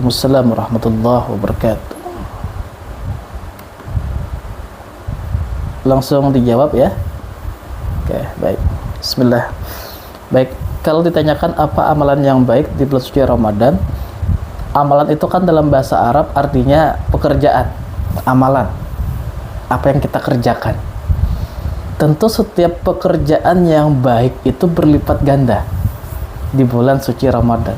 Waalaikumsalam warahmatullahi wabarakatuh. Langsung dijawab ya. Oke, baik. Bismillah. Baik, kalau ditanyakan apa amalan yang baik di bulan suci Ramadan, amalan itu kan dalam bahasa Arab artinya pekerjaan, amalan, apa yang kita kerjakan. Tentu setiap pekerjaan yang baik itu berlipat ganda di bulan suci Ramadan.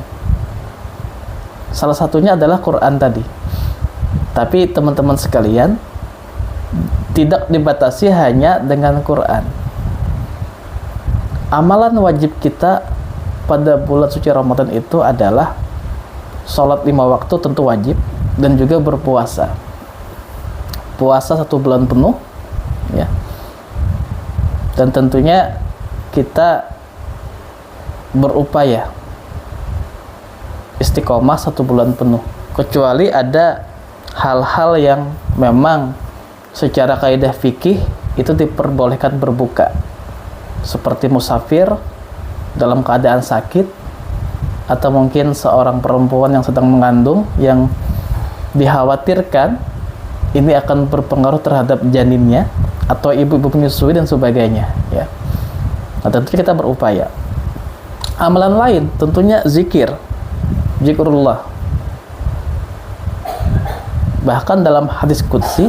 Salah satunya adalah Quran tadi. Tapi teman-teman sekalian, tidak dibatasi hanya dengan Quran. Amalan wajib kita pada bulan suci Ramadan itu adalah sholat 5 waktu tentu wajib, dan juga berpuasa. Puasa 1 bulan penuh, ya. Dan tentunya kita berupaya istiqomah 1 bulan penuh, kecuali ada hal-hal yang memang secara kaidah fikih itu diperbolehkan berbuka, seperti musafir dalam keadaan sakit, atau mungkin seorang perempuan yang sedang mengandung yang dikhawatirkan ini akan berpengaruh terhadap janinnya, atau ibu-ibu menyusui dan sebagainya, ya. Nah, tentunya kita berupaya. Amalan lain tentunya zikrullah. Bahkan dalam hadis qudsi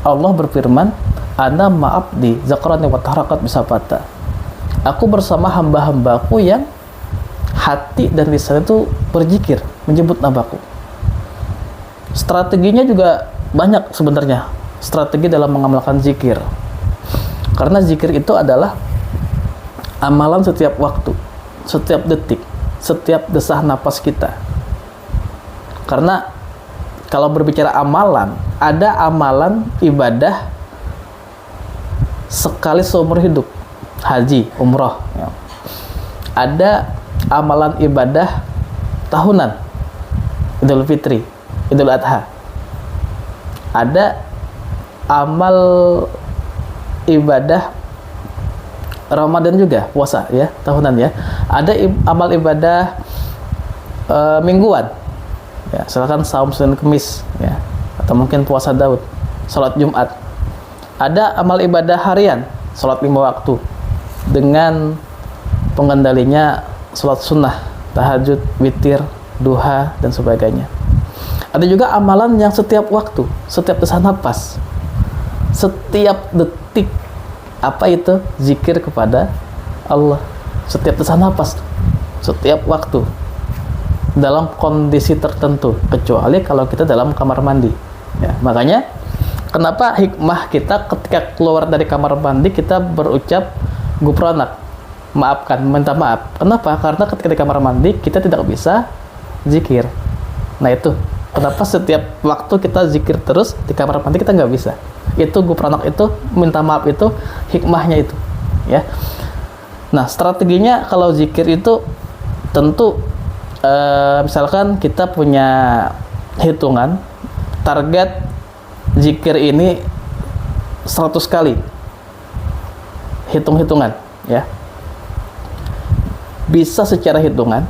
Allah berfirman, "Ana ma'abdi zakrani wa taharakat bisafata." Aku bersama hamba-hambaku yang hati dan lisan itu berzikir, menyebut namaku. Strateginya juga banyak sebenarnya, strategi dalam mengamalkan zikir. Karena zikir itu adalah amalan setiap waktu, setiap detik, setiap desah napas kita. Karena kalau berbicara amalan, ada amalan ibadah sekali seumur hidup, haji, umroh, ya. Ada amalan ibadah tahunan, Idul Fitri, Idul Adha. Ada amal ibadah Ramadan juga, puasa ya, tahunan ya. Ada amal ibadah mingguan, ya, silakan saum Senin Kemis, ya, atau mungkin puasa Daud, salat Jumat. Ada amal ibadah harian, salat 5 waktu dengan pengendalinya salat sunnah, tahajud, witir, duha dan sebagainya. Ada juga amalan yang setiap waktu, setiap desah nafas, setiap detik. Apa itu? Zikir kepada Allah. Setiap desah nafas, setiap waktu, dalam kondisi tertentu, kecuali kalau kita dalam kamar mandi, ya. Makanya kenapa hikmah kita ketika keluar dari kamar mandi kita berucap gufranak, maafkan, minta maaf. Kenapa? Karena ketika di kamar mandi kita tidak bisa zikir. Nah, itu kenapa setiap waktu kita zikir terus, di kamar mandi kita nggak bisa. Itu gufranak, itu minta maaf, itu hikmahnya itu, ya. Nah, strateginya kalau zikir itu tentu misalkan kita punya hitungan target zikir ini 100 kali, hitung-hitungan, ya. Bisa secara hitungan,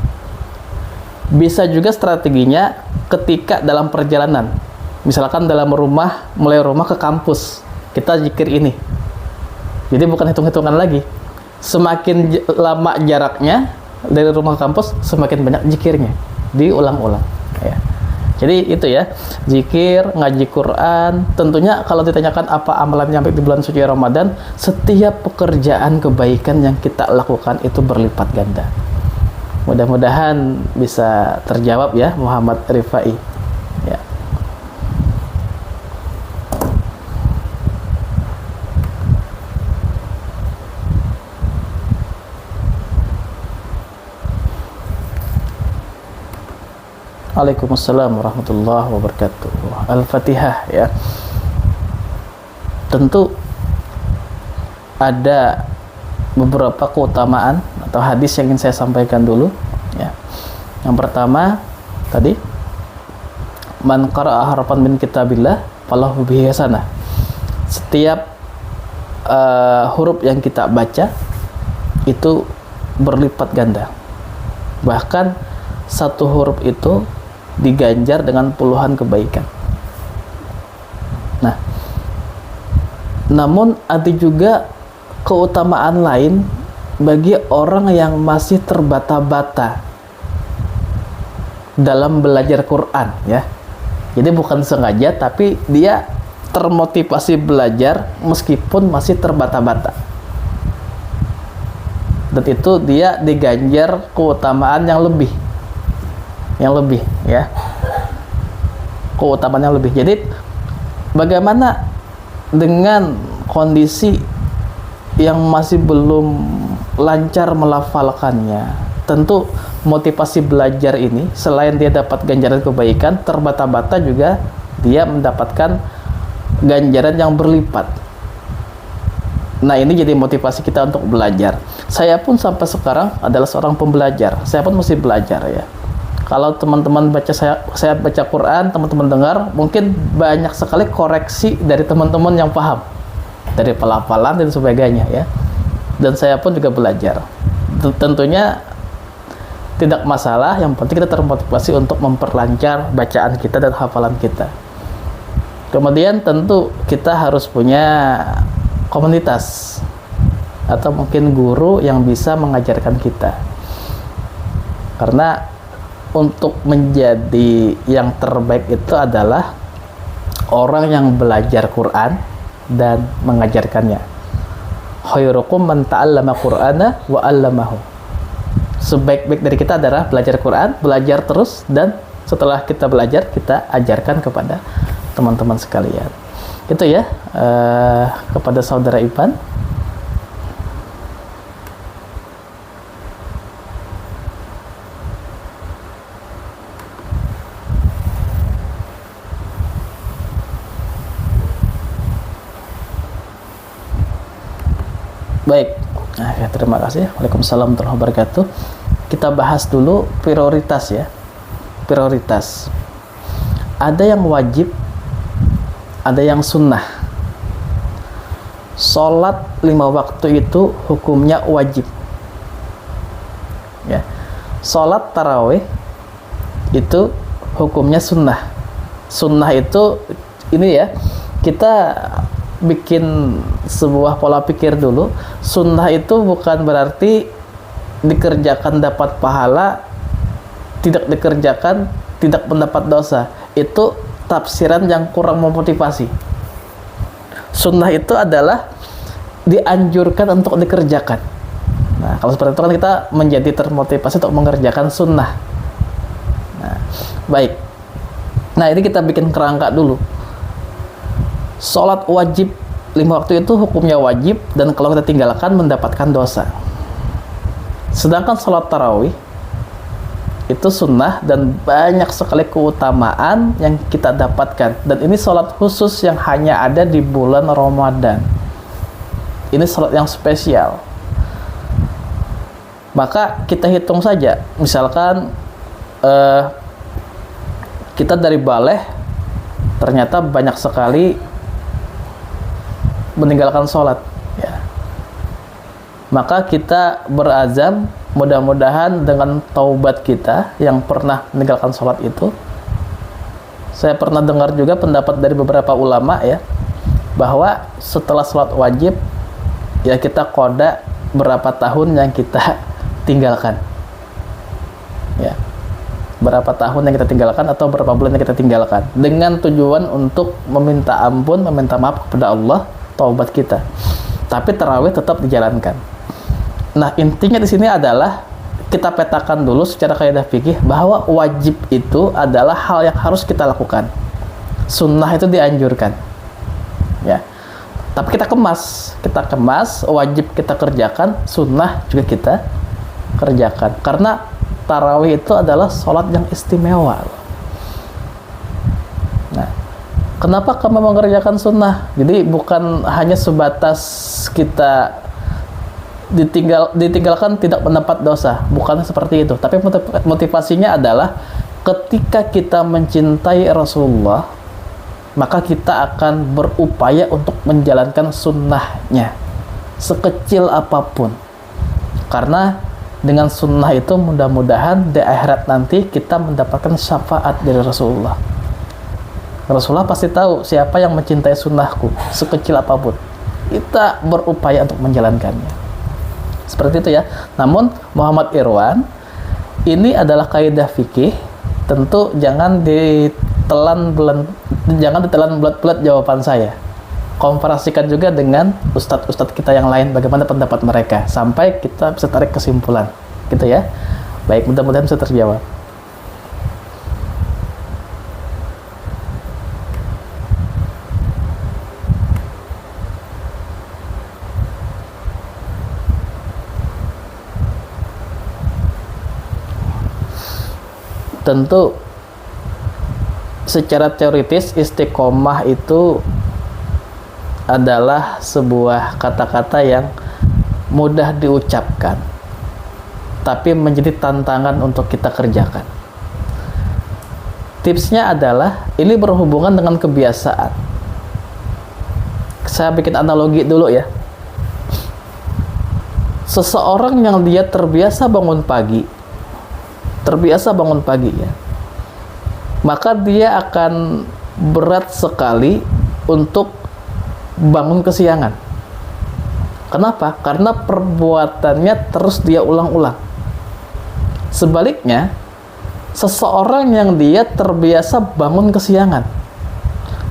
bisa juga strateginya ketika dalam perjalanan. Misalkan dalam rumah, mulai rumah ke kampus, kita zikir ini. Jadi bukan hitung-hitungan lagi. Semakin lama jaraknya dari rumah ke kampus, semakin banyak zikirnya. Diulang-ulang, ya. Jadi itu ya, zikir, ngaji Quran. Tentunya kalau ditanyakan apa amalan yang baik di bulan suci Ramadan, setiap pekerjaan kebaikan yang kita lakukan itu berlipat ganda. Mudah-mudahan bisa terjawab ya, Muhammad Rifai, ya. Waalaikumsalam warahmatullahi wabarakatuh. Al-Fatihah, ya. Tentu ada beberapa keutamaan atau hadis yang ingin saya sampaikan dulu, ya. Yang pertama tadi, man qara'a harfan min kitabillah falahu bihi hasanah. Setiap huruf yang kita baca itu berlipat ganda. Bahkan satu huruf itu diganjar dengan puluhan kebaikan. Nah, namun ada juga keutamaan lain bagi orang yang masih terbata-bata dalam belajar Quran, ya. Jadi bukan sengaja, tapi dia termotivasi belajar meskipun masih terbata-bata. Dan itu dia diganjar keutamaan yang lebih. Ya. Keutamaan yang lebih. Jadi bagaimana dengan kondisi yang masih belum lancar melafalkannya? Tentu motivasi belajar ini selain dia dapat ganjaran kebaikan, terbata-bata juga dia mendapatkan ganjaran yang berlipat. Nah, ini jadi motivasi kita untuk belajar. Saya pun sampai sekarang adalah seorang pembelajar. Saya pun masih belajar, ya. Kalau teman-teman baca, saya baca Quran, teman-teman dengar, mungkin banyak sekali koreksi dari teman-teman yang paham, dari pelafalan dan sebagainya, ya. Dan saya pun juga belajar. Tentunya tidak masalah, yang penting kita termotivasi untuk memperlancar bacaan kita dan hafalan kita. Kemudian tentu kita harus punya komunitas atau mungkin guru yang bisa mengajarkan kita. Karena untuk menjadi yang terbaik itu adalah orang yang belajar Quran dan mengajarkannya. Khairukum man ta'allama Qur'ana wa 'allamahu. Sebaik-baik dari kita adalah belajar Quran, belajar terus, dan setelah kita belajar, kita ajarkan kepada teman-teman sekalian. Itu ya, kepada saudara Ipan. Baik. Nah, ya, terima kasih. Waalaikumsalam warahmatullahi wabarakatuh. Kita bahas dulu prioritas, ya. Prioritas. Ada yang wajib, ada yang sunnah. Sholat 5 waktu itu hukumnya wajib. Ya. Sholat tarawih itu hukumnya sunnah. Sunnah itu ini ya, kita bikin sebuah pola pikir dulu. Sunnah itu bukan berarti dikerjakan dapat pahala, tidak dikerjakan tidak mendapat dosa. Itu tafsiran yang kurang memotivasi. Sunnah itu adalah dianjurkan untuk dikerjakan. Nah, kalau seperti itu kan kita menjadi termotivasi untuk mengerjakan sunnah. Nah, baik. Nah, ini kita bikin kerangka dulu. Sholat wajib 5 waktu itu hukumnya wajib, dan kalau kita tinggalkan mendapatkan dosa. Sedangkan sholat tarawih itu sunnah dan banyak sekali keutamaan yang kita dapatkan. Dan ini sholat khusus yang hanya ada di bulan Ramadan. Ini sholat yang spesial. Maka kita hitung saja, misalkan kita dari Baleh ternyata banyak sekali meninggalkan sholat, ya. Maka kita berazam, mudah-mudahan dengan taubat kita yang pernah meninggalkan sholat itu. Saya pernah dengar juga pendapat dari beberapa ulama, ya, bahwa setelah sholat wajib, ya, kita qada berapa tahun yang kita tinggalkan, ya, berapa tahun yang kita tinggalkan atau berapa bulan yang kita tinggalkan, dengan tujuan untuk meminta ampun, meminta maaf kepada Allah, taubat kita. Tapi tarawih tetap dijalankan. Nah, intinya di sini adalah kita petakan dulu secara kaidah fikih bahwa wajib itu adalah hal yang harus kita lakukan. Sunnah itu dianjurkan, ya. Tapi kita kemas, wajib kita kerjakan, sunnah juga kita kerjakan. Karena tarawih itu adalah sholat yang istimewa. Nah, kenapa kami mengerjakan sunnah? Jadi bukan hanya sebatas kita ditinggalkan tidak mendapat dosa, bukan seperti itu. Tapi motivasinya adalah ketika kita mencintai Rasulullah, maka kita akan berupaya untuk menjalankan sunnahnya sekecil apapun. Karena dengan sunnah itu mudah-mudahan di akhirat nanti kita mendapatkan syafaat dari Rasulullah. Rasulullah pasti tahu siapa yang mencintai sunnahku sekecil apapun. Kita berupaya untuk menjalankannya. Seperti itu ya. Namun Muhammad Irwan, ini adalah kaidah fikih. Tentu jangan ditelan bulat-bulat jawaban saya. Komparasikan juga dengan ustadz-ustadz kita yang lain, bagaimana pendapat mereka, sampai kita bisa tarik kesimpulan, gitu ya. Baik, mudah-mudahan bisa terjawab. Tentu secara teoritis istiqomah itu adalah sebuah kata-kata yang mudah diucapkan, tapi menjadi tantangan untuk kita kerjakan. Tipsnya adalah, ini berhubungan dengan kebiasaan. Saya bikin analogi dulu ya. Seseorang yang dia terbiasa bangun pagi ya, maka dia akan berat sekali untuk bangun kesiangan. Kenapa? Karena perbuatannya terus dia ulang-ulang. Sebaliknya, seseorang yang dia terbiasa bangun kesiangan,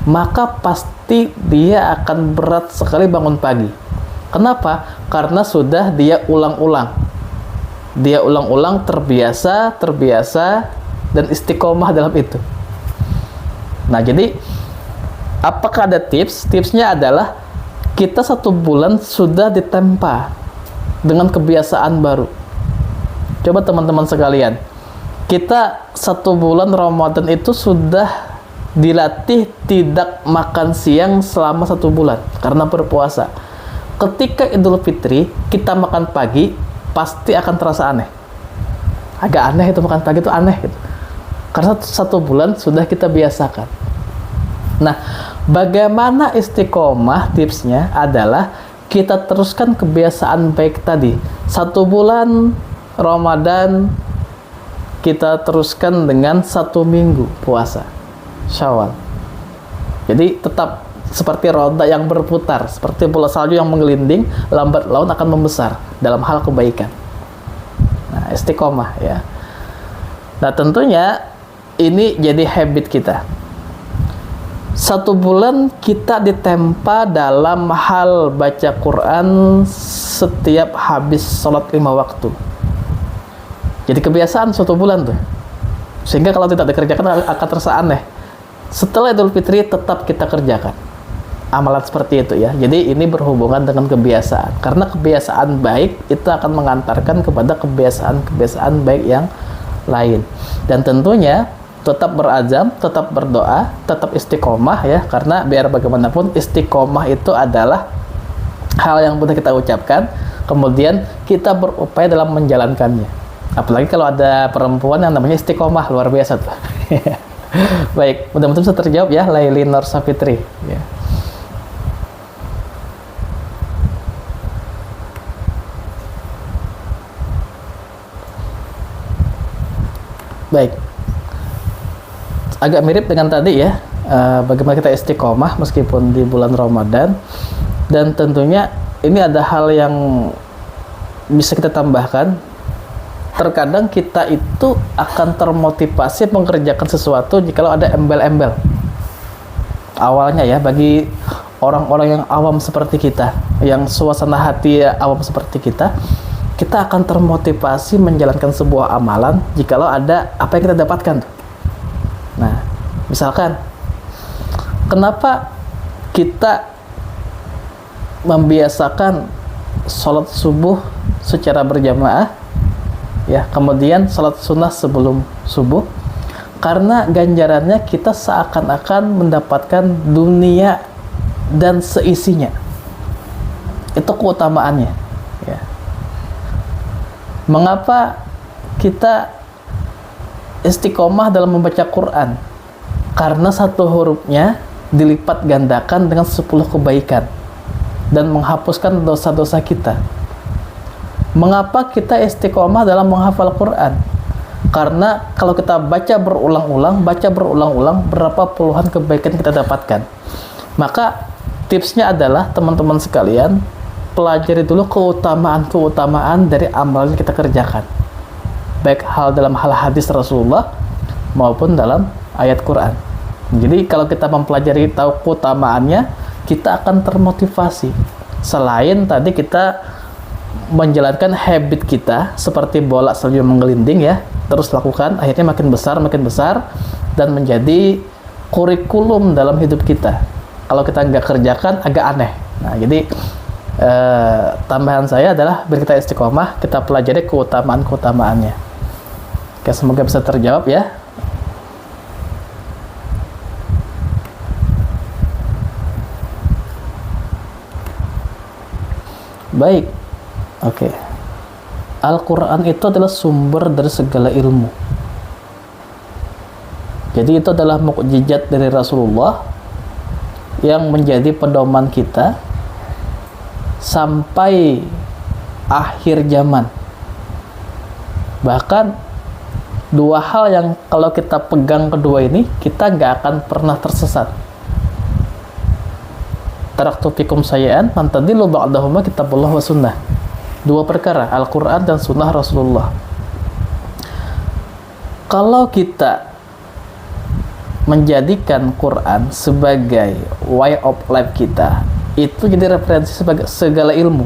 maka pasti dia akan berat sekali bangun pagi. Kenapa? Karena sudah dia ulang-ulang. Dia ulang-ulang, terbiasa, dan istiqomah dalam itu. Nah, jadi apakah ada tips? Tipsnya adalah kita 1 bulan sudah ditempa dengan kebiasaan baru. Coba teman-teman sekalian, kita 1 bulan Ramadan itu sudah dilatih tidak makan siang selama 1 bulan karena berpuasa. Ketika Idul Fitri kita makan pagi, pasti akan terasa aneh. Agak aneh itu, makan pagi itu aneh gitu. Karena 1 bulan sudah kita biasakan. Nah, bagaimana istiqomah? Tipsnya adalah kita teruskan kebiasaan baik tadi. 1 bulan Ramadan kita teruskan dengan 1 minggu puasa Syawal. Jadi tetap seperti roda yang berputar, seperti bola salju yang menggelinding, lambat laun akan membesar dalam hal kebaikan. Nah, istiqomah ya. Nah, tentunya ini jadi habit kita. 1 bulan kita ditempa dalam hal baca Quran setiap habis sholat 5 waktu. Jadi kebiasaan 1 bulan tuh. Sehingga kalau tidak dikerjakan akan terasa aneh. Setelah Idul Fitri tetap kita kerjakan amalan seperti itu ya. Jadi ini berhubungan dengan kebiasaan. Karena kebiasaan baik itu akan mengantarkan kepada kebiasaan-kebiasaan baik yang lain. Dan tentunya tetap berazam, tetap berdoa, tetap istiqomah ya. Karena biar bagaimanapun istiqomah itu adalah hal yang mudah kita ucapkan, kemudian kita berupaya dalam menjalankannya. Apalagi kalau ada perempuan yang namanya istiqomah, luar biasa tuh. Baik, mudah-mudahan bisa terjawab ya, Laili Nur Safitri ya. Baik, agak mirip dengan tadi ya, bagaimana kita istiqomah meskipun di bulan Ramadan. Dan tentunya ini ada hal yang bisa kita tambahkan. Terkadang kita itu akan termotivasi mengerjakan sesuatu jikalau ada embel-embel awalnya ya. Bagi orang-orang yang awam seperti kita, yang suasana hati awam seperti kita akan termotivasi menjalankan sebuah amalan jikalau ada apa yang kita dapatkan. Nah, misalkan kenapa kita membiasakan sholat subuh secara berjamaah ya, kemudian sholat sunnah sebelum subuh? Karena ganjarannya kita seakan-akan mendapatkan dunia dan seisinya. Itu keutamaannya ya. Mengapa kita istiqomah dalam membaca Quran? Karena 1 hurufnya dilipat gandakan dengan 10 kebaikan dan menghapuskan dosa-dosa kita. Mengapa kita istiqomah dalam menghafal Quran? Karena kalau kita baca berulang-ulang, berapa puluhan kebaikan kita dapatkan. Maka tipsnya adalah teman-teman sekalian, pelajari dulu keutamaan-keutamaan dari amalan yang kita kerjakan. Baik dalam hal hadis Rasulullah maupun dalam ayat Quran. Jadi kalau kita mempelajari tahu keutamaannya, kita akan termotivasi. Selain tadi kita menjalankan habit kita seperti bola salju menggelinding ya, terus lakukan, akhirnya makin besar dan menjadi kurikulum dalam hidup kita. Kalau kita nggak kerjakan agak aneh. Nah, jadi tambahan saya adalah biar kita istiqomah, kita pelajari keutamaan-keutamaannya. Oke, semoga bisa terjawab ya. Baik. Oke. Al-Quran itu adalah sumber dari segala ilmu. Jadi itu adalah mukjizat dari Rasulullah yang menjadi pedoman kita sampai akhir zaman. Bahkan dua hal yang kalau kita pegang kedua ini, kita nggak akan pernah tersesat. Taraktu fikum syai'an lan tadillu ba'dahuma kitabullah wa sunnah. Dua perkara, Al-Quran dan Sunnah Rasulullah. Kalau kita menjadikan Quran sebagai way of life kita, itu jadi referensi sebagai segala ilmu.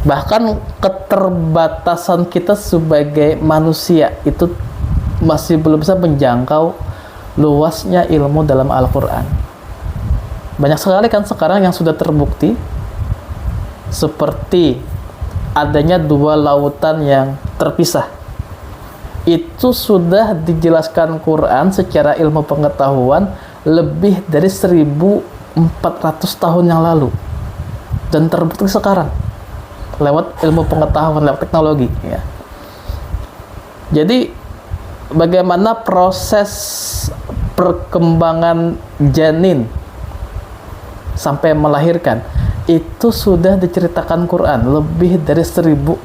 Bahkan keterbatasan kita sebagai manusia itu masih belum bisa menjangkau luasnya ilmu dalam Al-Quran. Banyak sekali kan sekarang yang sudah terbukti, seperti adanya dua lautan yang terpisah. Itu sudah dijelaskan Quran secara ilmu pengetahuan lebih dari 1400 tahun yang lalu, dan terbukti sekarang lewat ilmu pengetahuan, lewat teknologi ya. Jadi bagaimana proses perkembangan janin sampai melahirkan, itu sudah diceritakan Quran lebih dari 1400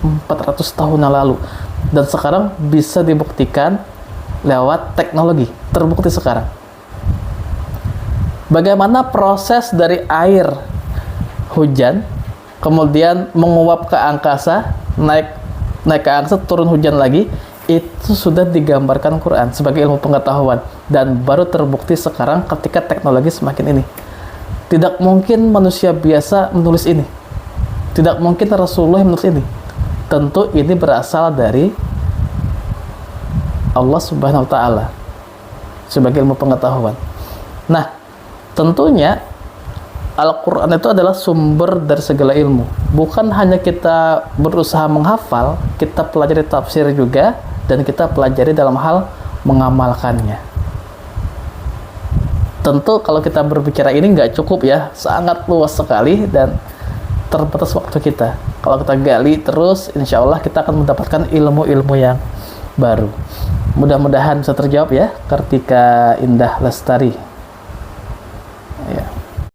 tahun yang lalu, dan sekarang bisa dibuktikan lewat teknologi, terbukti sekarang. Bagaimana proses dari air hujan kemudian menguap ke angkasa, naik ke angkasa, turun hujan lagi, itu sudah digambarkan Quran sebagai ilmu pengetahuan, dan baru terbukti sekarang ketika teknologi semakin ini. Tidak mungkin manusia biasa menulis ini. Tidak mungkin Rasulullah menulis ini. Tentu ini berasal dari Allah Subhanahu wa Ta'ala sebagai ilmu pengetahuan. Nah, tentunya Al-Quran itu adalah sumber dari segala ilmu. Bukan hanya kita berusaha menghafal, kita pelajari tafsir juga, dan kita pelajari dalam hal mengamalkannya. Tentu kalau kita berbicara ini nggak cukup ya, sangat luas sekali dan terbatas waktu kita. Kalau kita gali terus, insya Allah kita akan mendapatkan ilmu-ilmu yang baru. Mudah-mudahan bisa terjawab ya. Kartika Indah Lestari.